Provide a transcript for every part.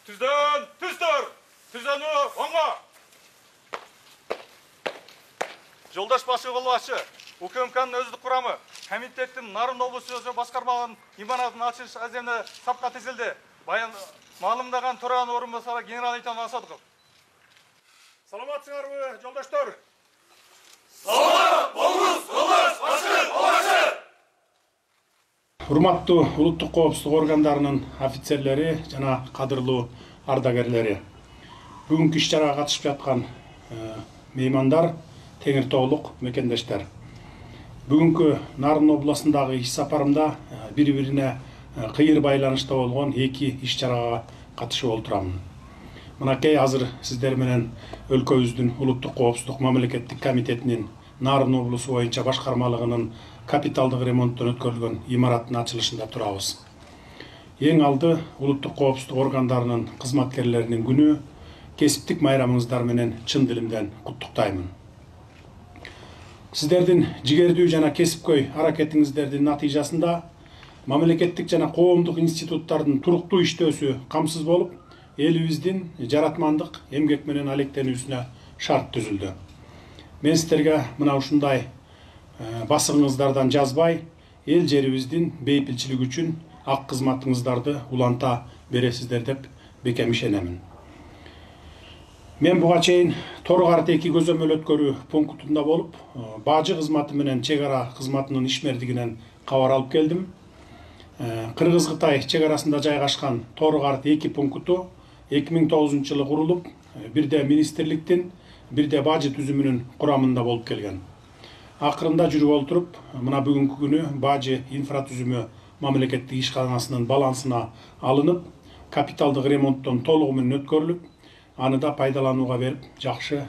Түздөн, түздөр! Түзөнү оңго! Жолдаш башы колбашы, УКМКнын өздүк курамы, комитеттин Нарын облусу өзү башкармалыгынын имаратын ачыш аземне сапка тизилди. Маалымдаган Туранын орун басары генерал-лейтенант Асадыков. Саламатсыңарбы, жолдаштар? Саламат болуңуз, жолдаш башы колбашы! Урматтуу улуттук коопсуздук органдарынын офицерлери жана кадырлуу ардагерлери. Бүгүнкү иш-чарага катышып жаткан меймандар, теңир тоолук мекендештер. Бүгүнкү Нарын областындагы иш сапарымда бири-бирине кыйыр байланышта болгон эки иш-чарага катышып отурамын. Мынакей азыр сиздер менен өлкөбүздүн улуттук коопсуздук мамлекеттик комитетинин Нарын облусу боюнча башкармалыгынын капиталдык ремонттон өткөрүлгөн имараттын ачылышында турабыз. Эң алды улуттук коопсуздук органдарынын кызматкерлеринин күнү, кесиптик майрамыңыздар менен чын дилимден куттуктаймын. Сиздердин жигердүү жана кесипкөй аракетиңиздердин натыйжасында мамлекеттик жана коомдук институттардын туруктуу иштөөсү камсыз болуп, элибиздин жаратмандык эмгек менен алектенүүсүнө шарт түзүлдү. Мен сиздерге мына ушундай басыңыздардан жазбай, эл жерибиздин бейпилчилиги үчүн ак кызматыңыздарды уланта бересиздер деп бекем ишенемин. Мен буга чейин Тору-Карт 2 көзөмөл өткөрүү пунктунда болуп, бажы кызматы менен чек ара кызматынын ишмердигинен кабар алып келдим. Кыргыз-Кытай чек арасында жайгашкан Тору-Карт 2 пункту 2009-жылы курулуп, бирде министрликтин, бирде бажы түзүмүнүн курамында болуп келген. Акырында жүрүп олтуруп, мына бүгүнкү күнү бажы инфратүзүмү мамлекеттик ишканасынын балансына алынып, капиталдык ремонттон толугу менен өткөрүлүп, аны да пайдаланууга берип, жакшы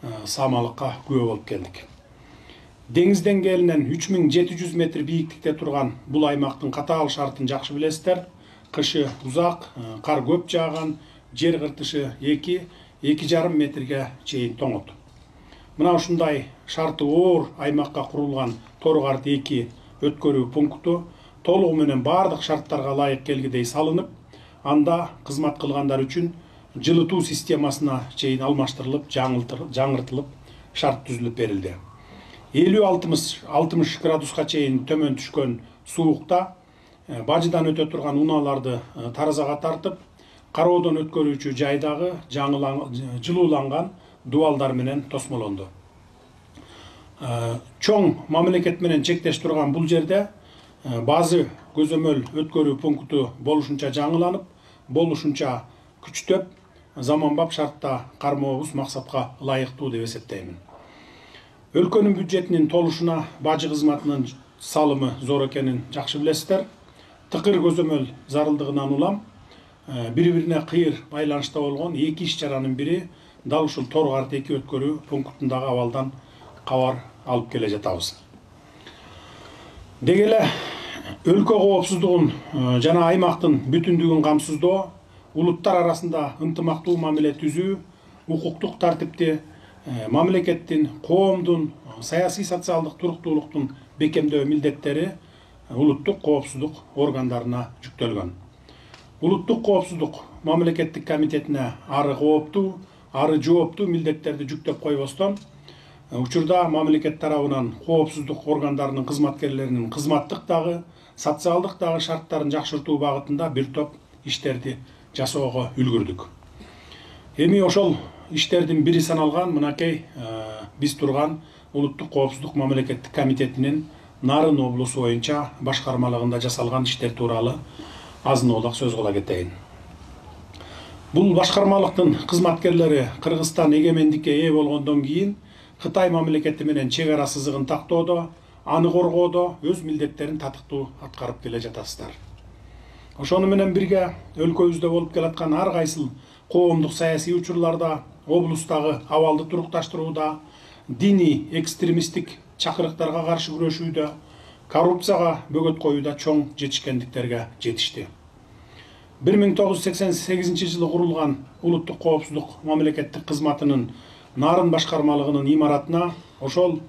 саамалыкка күбө болуп келдик. Деңиз деңгээлинен 3700 метр бийиктикте турган бул аймактын катаал шартын жакшы билесиздер. Кышы узак, кар көп жааган, жер кыртышы 2-2,5 метрге чейин тоңот. Мына ушундай шарты оор аймакка курулган Тору-Карт 2 өткөрүү пункту толугу менен бардык шарттарга ылайык келгидей салынып, анда кызмат кылгандар үчүн жылытуу системасына чейин алмаштырылып, жаңыртылып, шарт түзүлүп берилди. 50-60 градуска чейин төмөн түшкөн суукта бажыдан өтө турган унааларды таразага тартып, кароодон өткөрүүчү жайдагы жылууланган дубалдар менен тосмолонду. Чоң мамлекет менен чектеш турган бул жерде базы көзөмөл өткөрүү пункту болушунча жаңыланып, болушунча күчтөп, заманбап шартта кармообуз максатка ылайыктуу деп эсептеймин. Өлкөнүн бюджетинин толушуна бажы кызматынын салымы зор экенин жакшы билесиздер. Тыкыр көзөмөл зарылдыгынан улам, бири-бирине кыйыр байланышта болгон эки иш-чаранын бири дал ушул Тору-Карт 2 өткөрүү пунктундагы абалдан кабар алып келе жатабыз. Деги эле өлкө коопсуздугун жана аймактын бүтүндүгүн камсыздоо, улуттар арасында ынтымактуу мамиле түзүү, укуктук тартипти, мамлекеттин, коомдун саясий социалдык туруктуулуктун бекемдөө милдеттери улуттук коопсуздук органдарына жүктөлгөн. Улуттук коопсуздук мамлекеттик комитетине ары кооптуу, ары жооптуу милдеттерди жүктөп койбостон, учурда мамлекет тарабынан коопсуздук органдарынын кызматкерлеринин кызматтык дагы, социалдык дагы шарттарын жакшыртуу багытында бир топ иштерди жасоого үлгүрдүк. Эми ошол иштердин бири саналган мынакей биз турган улуттук коопсуздук мамлекеттик комитетинин Нарын облусу боюнча башкармалыгында жасалган иштер тууралуу азын-оолак сөз кыла кетейин. Бул башкармалыктын кызматкерлери Кыргызстан эгемендикке ээ болгондон кийин Кытай мамлекети менен чек ара сызыгын тактоодо, аны коргоодо өз милдеттерин татыктуу аткарып келе жатасыздар. Ошону менен бирге өлкөбүздө болуп келаткан ар кайсыл коомдук саясий учурларда, облустагы абалды турукташтырууда, диний экстремисттик чакырыктарга каршы күрөшүүдө, коррупцияга бөгөт коюуда чоң жетишкендиктерге жетишти. 1988-жылы курулган улуттук коопсуздук мамлекеттик кызматынын Нарын башкармалыгынын имаратына ошол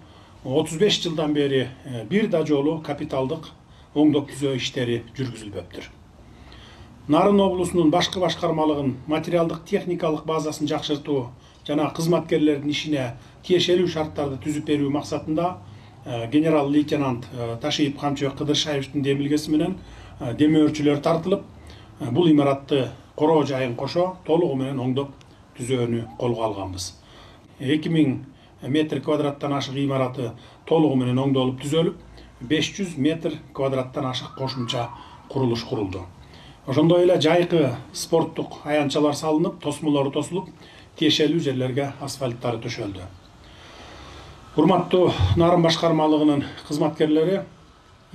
35 жылдан бери бир да жолу капиталдык оңдоп түзөө иштери жүргүзүлбөптүр. Нарын облусунун башкы башкармалыгын материалдык техникалык базасын жакшыртуу жана кызматкерлердин ишине тиешелүү шарттарды түзүп берүү максатында генерал лейтенант Ташиев Камчыбек Кыдыршаевдин демилгеси менен демөөрчүлөр тартылып, бул имаратты короо жайын кошо толугу менен оңдоп түзөөнү колго алганбыз. 2000 метр квадраттан ашык имараты толугу менен оңдолуп түзөлүп, 500 метр квадраттан ашык кошумча курулуш курулду. Ошондой эле жайкы спорттук аянтчалар салынып, тосмолору тосулуп, тиешелүү жерлерге асфальттары төшөлдү. Урматтуу Нарын башкармалыгынын кызматкерлери,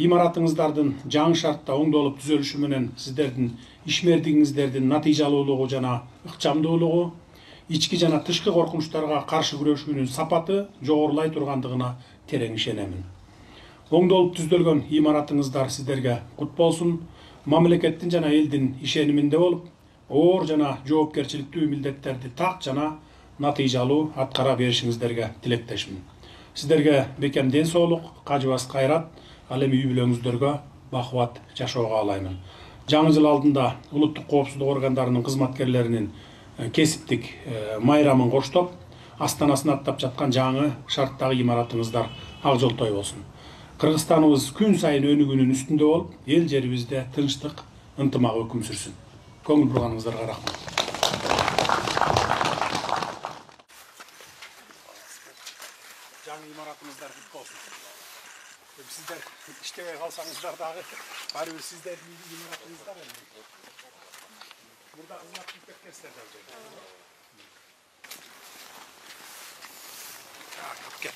имаратыңыздардын жаңы шартта оңдолуп түзөлүшү менен сиздердин ишмердигиңиздердин натыйжалуулугу жана ыкчамдуулугу, ички жана тышкы коркунучтарга каршы күрөшүүнүн сапаты жогорулай тургандыгына терең ишенемин. Оңдолуп түзөлгөн имаратыңыздар сиздерге кут болсун. Мамлекеттин жана элдин ишениминде болуп, оор жана жоопкерчиликтүү милдеттерди так жана натыйжалуу аткара беришиңиздерге тилектешмин. Сиздерге бекем ден соолук, кажыбас кайрат, ал эми үй бүлөңүздөргө бакубат жашоого каалаймын. Жаңы жыл алдында улуттук коопсуздук органдарынын кызматкерлеринин кесиптик майрамын коштоп, астанасын аттап жаткан жаңы шарттагы имаратыңыздар ак жолтой болсун. Кыргызстаныбыз күн сайын өнүгүүнүн үстүндө болуп, эл жерибизде тынчтык, ынтымак өкүм сүрсүн. Көңүл бурганыңыздарга рахмат. Жаңы имаратыңыздар кут болсун. Сиздер иштебей калсаңыздар дагы баары бир сиздердин имаратыңыздар эле. Мурда кызмат кылып кеткенсиздер да. Кел.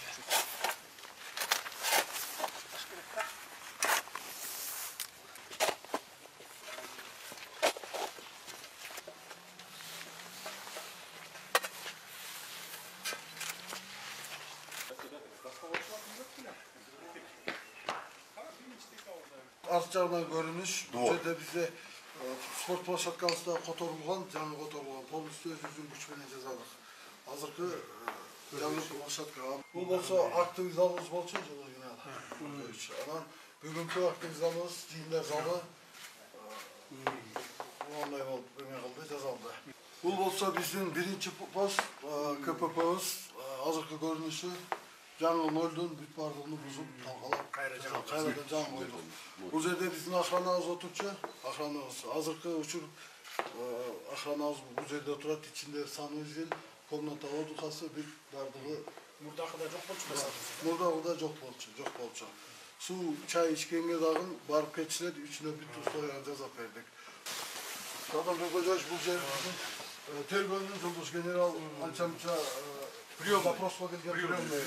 Арт жағынан көрүнүш, бұл жерде бізде спорт площадкасында которулган, жаңы которулган, полностью өзүбүздүн күч менен жасадык. Азыркы жаңы площадка. Бул болсо актовый залыбыз болчу жылы генада. Анан бүгүнкү актовый залыбыз жыйындар залы ондай болуп эме кылды, жасалды. Бул болсо биздин биринчи пост КППбыз азыркы көрүнүшү. Жаңы нөлдөн бүт бардыгын бузуп, талкалап, кайрадан жаңы койдук. Бул жерде биздин охранабыз отурчу, охранабыз азыркы учур охранабыз бул жерде турат, ичинде санузел, комната отдыхасы, бүт бардыгы Мурдакыда жок болчу. Мурдагыда жок болчу. Суу, чай ичкенге дагы барып кетишет, үчүнө бүт условия жасап бердик. Садыр Кожоевич бул жер тергөөнүн жолдош генерал анча-мынча вопроско келген приемный.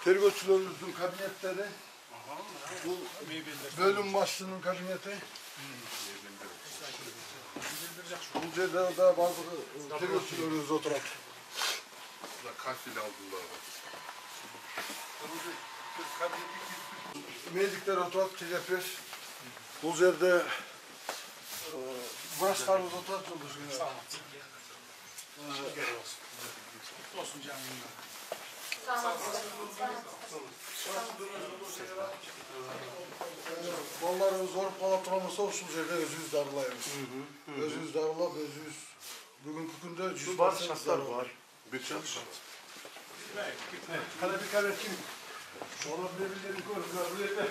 Тергөөчүлөрүбүздүн кабинеттери, бул бөлүм башчынын кабинети. Бул жерде да бардыгы тергөөчүлөрүбүз отурат. Кафел алдылар. Медиктер отурат, терапевт. Бул жерде врачтарыбыз отурат, жолдош генерал. Балаларыбыз ооруп кала турган болсо, ушул жерде өзүбүз дарылайбыз. Өзүбүз дарылап, өзүбүз бүгүнкү күндө 100% шарттар бар. Bir çalış. Kanadı kim? Sonra birbirlerini görürler. Birbirleri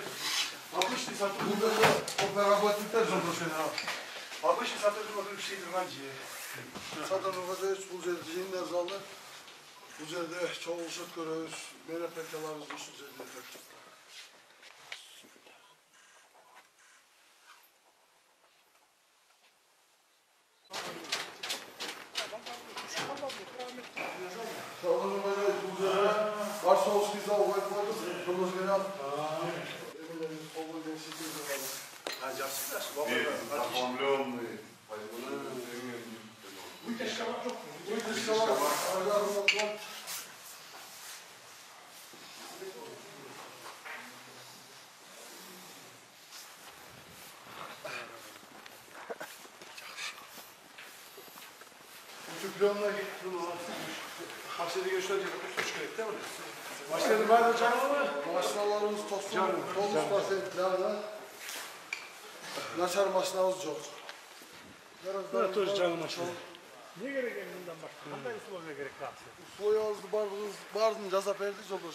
alıştı satır. Burada da operabatlıklar zorlu şeyler. Alıştı satır bir şeydir bence. Satır Kожоевич bu yerde yayınlar zaldı. Bu yerde çoğuluşut görüyoruz. Merhaba bu yerde. Salonu böyle buzlara, Varsovski zal koyduk, Kırmızı Genel. Eminlerimiz kolu gençlikleri var. Hacarsızlar. Tamamlığımlı. Bu dışkalar çok mu? Bu dışkalar var. Tüplonla Hapsede görüşler üç gerek değil mi? başladı var hocam. Başlalarımız tosun, 90%'lerle Naçar maşinamız yok. Buna toz canı maşina. Ne gerek elinden başka? Qanday usulga gerek kalsın? Soyazdı bardın cazap verdi yoldaş.